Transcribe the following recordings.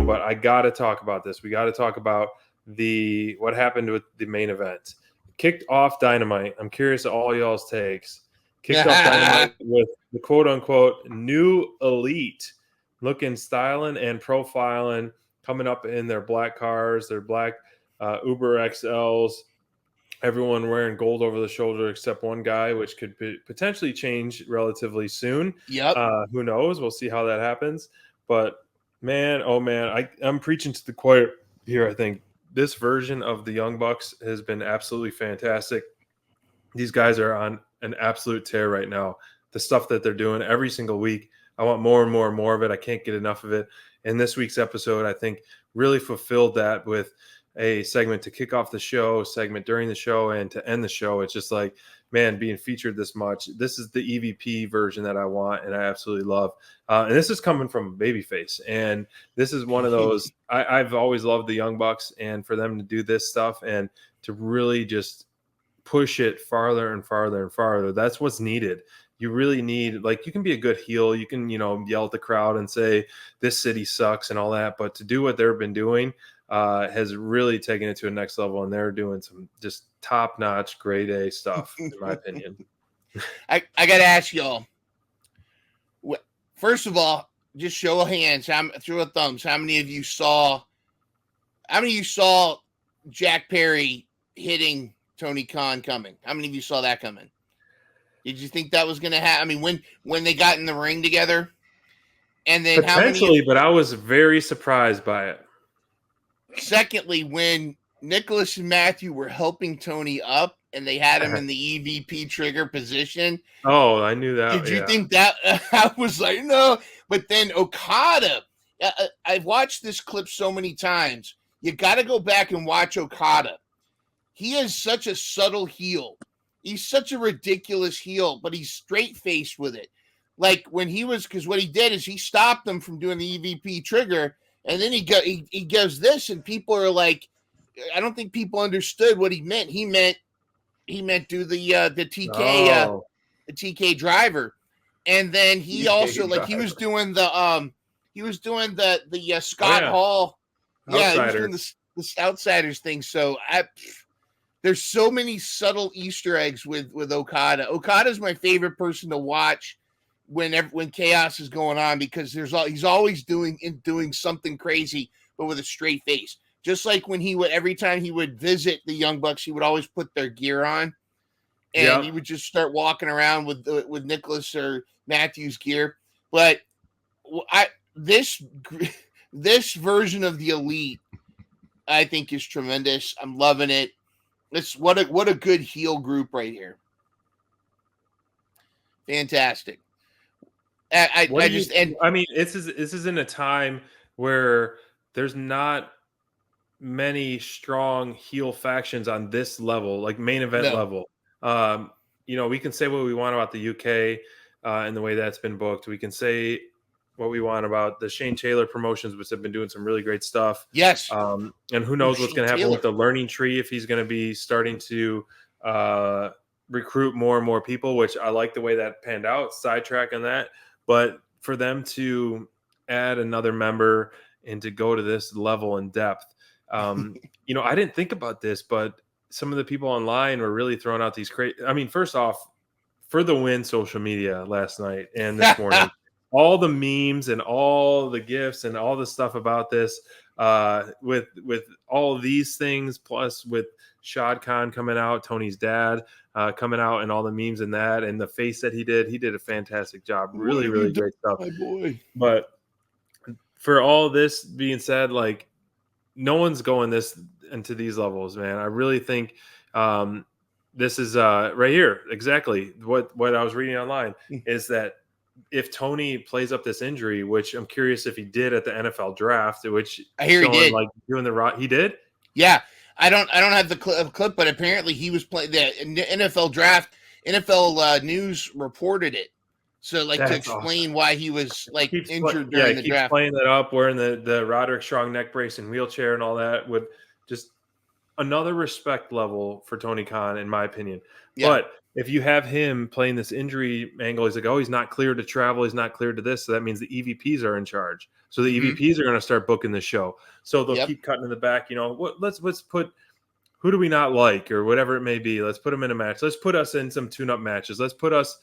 But I got to talk about this. We got to talk about what happened with the main event. Kicked off Dynamite. I'm curious of all y'all's takes. Kicked off Dynamite with the quote-unquote new elite looking, styling, and profiling, coming up in their black cars, their black Uber XLs. Everyone wearing gold over the shoulder except one guy, which could potentially change relatively soon. Yep. Who knows? We'll see how that happens. But man, oh man, I'm preaching to the choir here. I think this version of the Young Bucks has been absolutely fantastic. These guys are on an absolute tear right now. The stuff that they're doing every single week, I want more and more and more of it. I can't get enough of it. And this week's episode, I think, really fulfilled that with a segment to kick off the show, segment during the show, and to end the show. It's just like, man, being featured this much. This is the EVP version that I want and I absolutely love. And this is coming from Babyface. And this is one of those, I've always loved the Young Bucks, and for them to do this stuff and to really just push it farther and farther and farther, that's what's needed. You really need, like, you can be a good heel. You can, yell at the crowd and say this city sucks and all that. But to do what they've been doing has really taken it to a next level. And they're doing some just top-notch, grade A stuff, in my opinion. I got to ask y'all. First of all, just show of hands, through a thumbs, how many of you saw Jack Perry hitting Tony Khan coming? How many of you saw that coming? Did you think that was going to happen? I mean, when they got in the ring together, and then potentially, but I was very surprised by it. Secondly, when Nicholas and Matthew were helping Tony up, and they had him in the EVP trigger position. Oh, I knew that. Did you think that? I was like, no. But then Okada, I've watched this clip so many times. You got to go back and watch Okada. He is such a subtle heel. He's such a ridiculous heel, but he's straight-faced with it. Like when because what he did is he stopped them from doing the EVP trigger, and then he goes this, and people are like, I don't think people understood what he meant. He meant do the TK the TK driver, and then he TK also driver. Like he was doing the Scott Hall, he was doing the Outsiders thing. So there's so many subtle Easter eggs with Okada. Okada's my favorite person to watch when chaos is going on, because he's always doing something crazy, but with a straight face. Just like when every time he would visit the Young Bucks, he would always put their gear on, and he would just start walking around with Nicholas or Matthew's gear. But this version of the Elite, I think, is tremendous. I'm loving it. What a good heel group right here. Fantastic. This is in a time where there's not many strong heel factions on this level, like main event level. We can say what we want about the UK and the way that's been booked. We can say what we want about the Shane Taylor promotions, which have been doing some really great stuff. Yes. And who knows what's going to happen with the learning tree, if he's going to be starting to recruit more and more people, which I like the way that panned out, sidetrack on that. But for them to add another member and to go to this level in depth, I didn't think about this, but some of the people online were really throwing out these crazy. I mean, first off, for the win, social media last night and this morning, all the memes and all the gifs and all the stuff about this, with all of these things, plus with Shad Khan coming out, Tony's dad coming out, and all the memes and that, and the face that he did a fantastic job. Really, really great stuff. My boy. But for all this being said, like, no one's going into these levels, man. I really think this is right here exactly what I was reading online is that if Tony plays up this injury, which I'm curious if he did at the NFL draft, which I hear he did, like doing he did. Yeah, I don't have the clip, but apparently he was playing the NFL draft. NFL News reported it. So, like, that's to explain awesome. Why he was like injured during the draft. Playing that up, wearing the Roderick Strong neck brace and wheelchair and all that would just another respect level for Tony Khan, in my opinion. Yeah. But if you have him playing this injury angle, he's like, oh, he's not clear to travel. He's not clear to this. So that means the EVPs are in charge. So the EVPs are going to start booking the show. So they'll keep cutting in the back. You know, let's put, who do we not like or whatever it may be. Let's put them in a match. Let's put us in some tune-up matches. Let's put us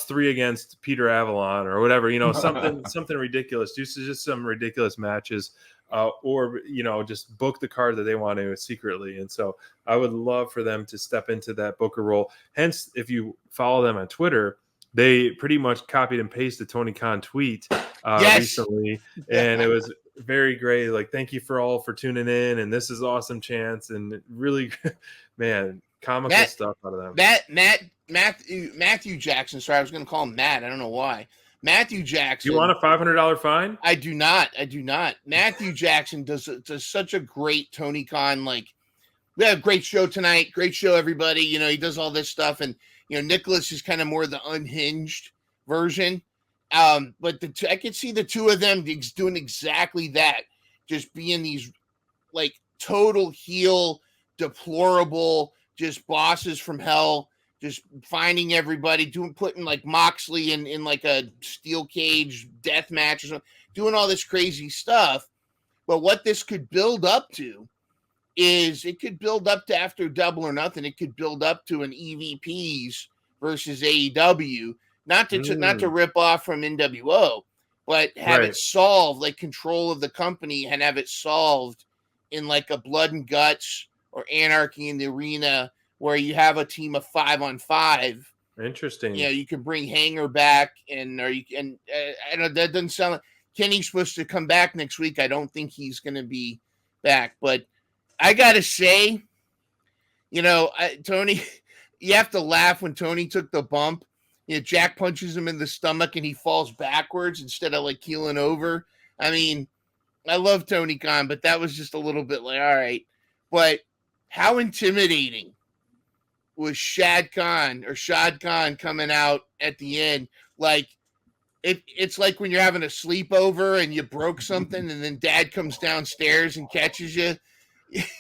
three against Peter Avalon or whatever. You know, something ridiculous. Just some ridiculous matches. Or, you know, just book the card that they want to secretly. And so I would love for them to step into that booker role. Hence, if you follow them on Twitter, they pretty much copied and pasted Tony Khan tweet recently. And it was very great. Like, thank you for tuning in. And this is awesome chance. And really, man, comical stuff out of them. Matthew Jackson. Sorry, I was going to call him Matt. I don't know why. Matthew Jackson. You want a $500 fine? I do not. Matthew Jackson does such a great Tony Khan. Like, we have a great show tonight. Great show, everybody. You know, he does all this stuff. And, you know, Nicholas is kind of more the unhinged version. But I could see the two of them doing exactly that. Just being these, like, total heel, deplorable, just bosses from hell. Just finding everybody, putting like Moxley in like a steel cage death match or something, doing all this crazy stuff. But what this could build up to is it could build up to after Double or Nothing. It could build up to an EVPs versus AEW, not to rip off from NWO, but have it solved, like control of the company, and have it solved in like a Blood and Guts or Anarchy in the Arena, where you have a team of 5-on-5. Interesting. Yeah, you can bring Hanger back, I know that doesn't sound like Kenny's supposed to come back next week. I don't think he's going to be back, but I gotta say, you know, Tony, you have to laugh when Tony took the bump. You know, Jack punches him in the stomach and he falls backwards instead of like keeling over. I mean, I love Tony Khan, but that was just a little bit like, all right. But how intimidating was Shad Khan coming out at the end. Like, it's like when you're having a sleepover and you broke something and then dad comes downstairs and catches you.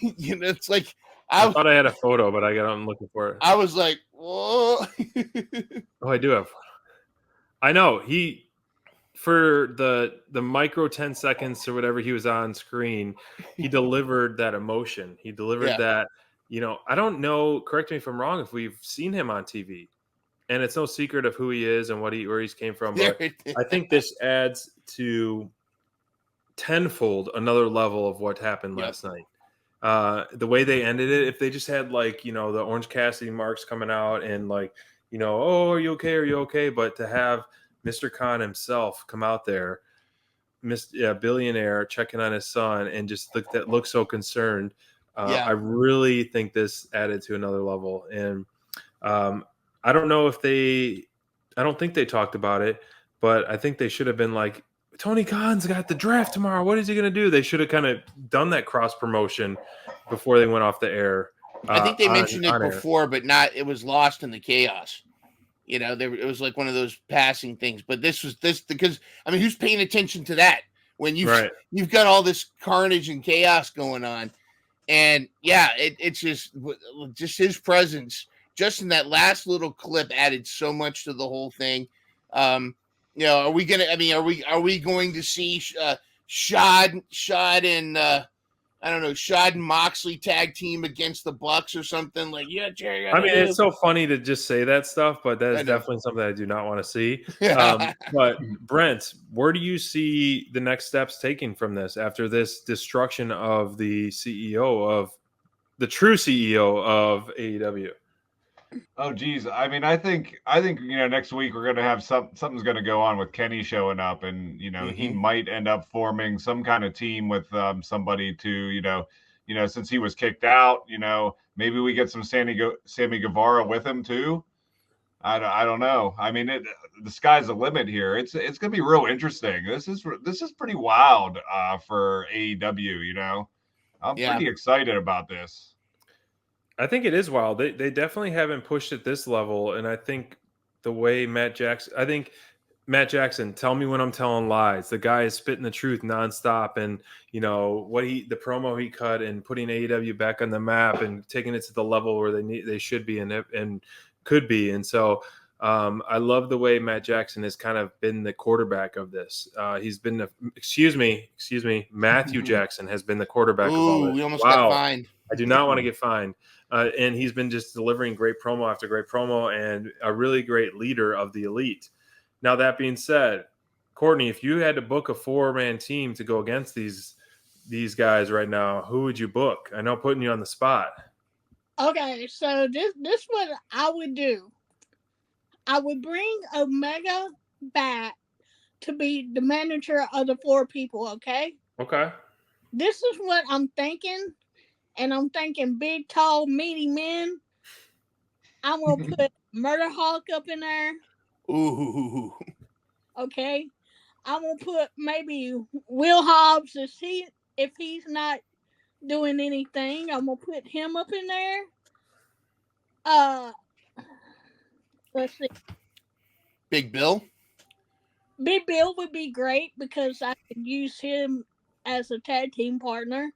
You know, it's like I thought I had a photo, but I'm looking for it. I was like, whoa. Oh, I do have. I know for the micro 10 seconds or whatever he was on screen, he delivered that emotion. He delivered that. You know, I don't know, correct me if I'm wrong, if we've seen him on TV. And it's no secret of who he is and where he's came from. But I think this adds to tenfold another level of what happened last night. The way they ended it, if they just had, like, you know, the Orange Cassidy marks coming out and, like, you know, oh, are you okay? Are you okay? But to have Mr. Khan himself come out there, billionaire, checking on his son and just look so concerned. I really think this added to another level. And I don't know if I don't think they talked about it, but I think they should have been like, Tony Khan's got the draft tomorrow. What is he going to do? They should have kind of done that cross promotion before they went off the air. I think they mentioned it before, but it was lost in the chaos. You know, it was like one of those passing things. But this because, I mean, who's paying attention to that when you've got all this carnage and chaos going on? And it's just his presence, just in that last little clip, added so much to the whole thing. You know, are we going to see Shad and I don't know, Shad and Moxley tag team against the Bucks or something? Like, Jerry. I mean, it's so funny to just say that stuff, but that is definitely something I do not want to see. But Brent, where do you see the next steps taking from this after this destruction of the true CEO of AEW? Oh geez, I mean, I think you know, next week we're gonna have something's gonna go on with Kenny showing up, and you know, he might end up forming some kind of team with somebody to you know, since he was kicked out, you know, maybe we get some Sammy Guevara with him too. I don't know. I mean, the sky's the limit here. It's gonna be real interesting. This is pretty wild for AEW. You know, I'm pretty excited about this. I think it is wild. They definitely haven't pushed at this level, and I think the way Matt Jackson, I think Matt Jackson, tell me when I'm telling lies. The guy is spitting the truth nonstop, and you know the promo he cut and putting AEW back on the map and taking it to the level where they should be and could be. And so I love the way Matt Jackson has kind of been the quarterback of this. He's been excuse me, Matthew Jackson has been the quarterback of all this. We almost got fined. I do not want to get fined. And he's been just delivering great promo after great promo and a really great leader of the elite. Now, that being said, Courtney, if you had to book a 4-man team to go against these guys right now, who would you book? I know putting you on the spot. Okay, so this what I would do. I would bring Omega back to be the manager of the 4 people, okay? Okay. This is what I'm thinking, and I'm thinking big, tall, meaty men. I'm going to put Murder Hawk up in there. Ooh. Okay. I'm gonna put maybe Will Hobbs if he's not doing anything. I'm gonna put him up in there. Let's see. Big Bill. Big Bill would be great because I could use him as a tag team partner.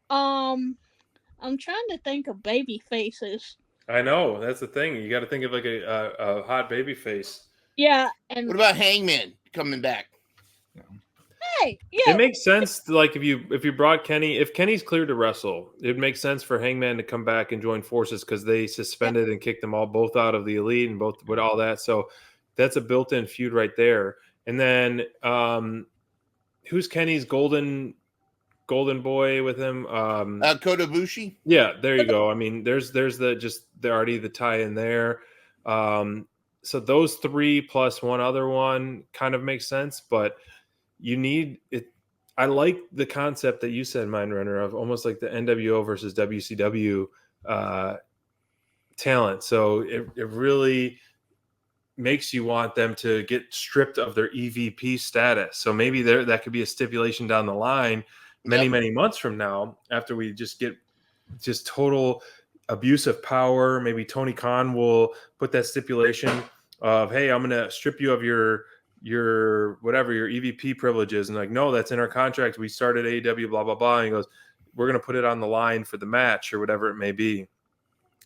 I'm trying to think of baby faces. I know, that's the thing. You got to think of like a hot baby face. Yeah, and what about Hangman coming back? Hey, yeah, it makes sense. To, like if you brought Kenny, if Kenny's cleared to wrestle, it makes sense for Hangman to come back and join forces because they suspended and kicked them both out of the elite and both with all that. So that's a built-in feud right there. And then who's Kenny's golden boy with him? Kota Ibushi. Yeah, there you go. I mean, there's already the tie in there. So those 3 plus one other one kind of makes sense, but you need it. I like the concept that you said, Mindrunner, of almost like the NWO versus WCW talent. So it really makes you want them to get stripped of their EVP status. So maybe that could be a stipulation down the line many months from now after we just get just total abuse of power. Maybe Tony Khan will put that stipulation of, hey, I'm going to strip you of your whatever your EVP privileges, and like, no, that's in our contract. We started AEW, blah blah blah. And he goes, we're going to put it on the line for the match or whatever it may be.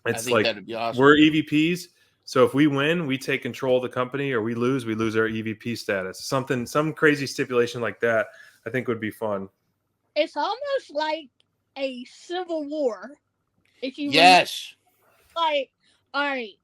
It's like that'd be awesome. We're EVPs, so if we win, we take control of the company, or we lose our EVP status. Some crazy stipulation like that, I think would be fun. It's almost like a civil war. If you like, all right,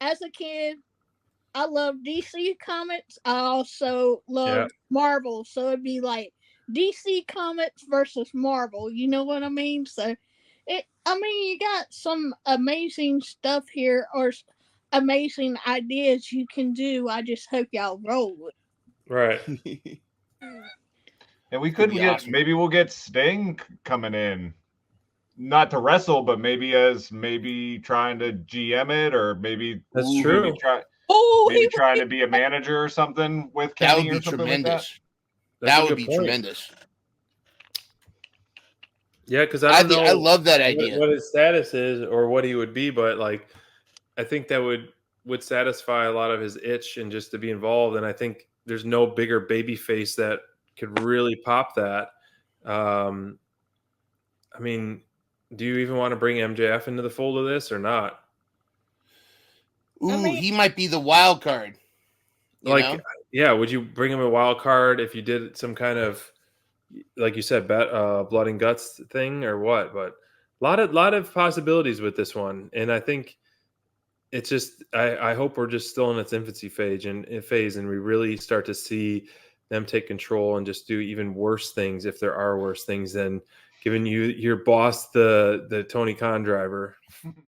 as a kid, I love DC comics. I also love Marvel. So it'd be like DC comics versus Marvel. You know what I mean? So you got some amazing stuff here or amazing ideas you can do. I just hope y'all roll with it. Right. And we could maybe we'll get Sting coming in. Not to wrestle, but maybe trying to GM it, or maybe that's true. Maybe trying to be a manager or something with Kenny. That would be tremendous. That would be tremendous. Yeah, because I don't know. I love that idea. What his status is or what he would be, but like, I think that would satisfy a lot of his itch and just to be involved. And I think there's no bigger baby face that could really pop that. I mean, do you even want to bring MJF into the fold of this or not? Ooh, he might be the wild card. Yeah, would you bring him a wild card if you did some kind of, like you said, blood and guts thing or what? But a lot of possibilities with this one, and I think it's just I hope we're just still in its infancy phase, and we really start to see them take control and just do even worse things if there are worse things than giving you your boss the Tony Khan driver.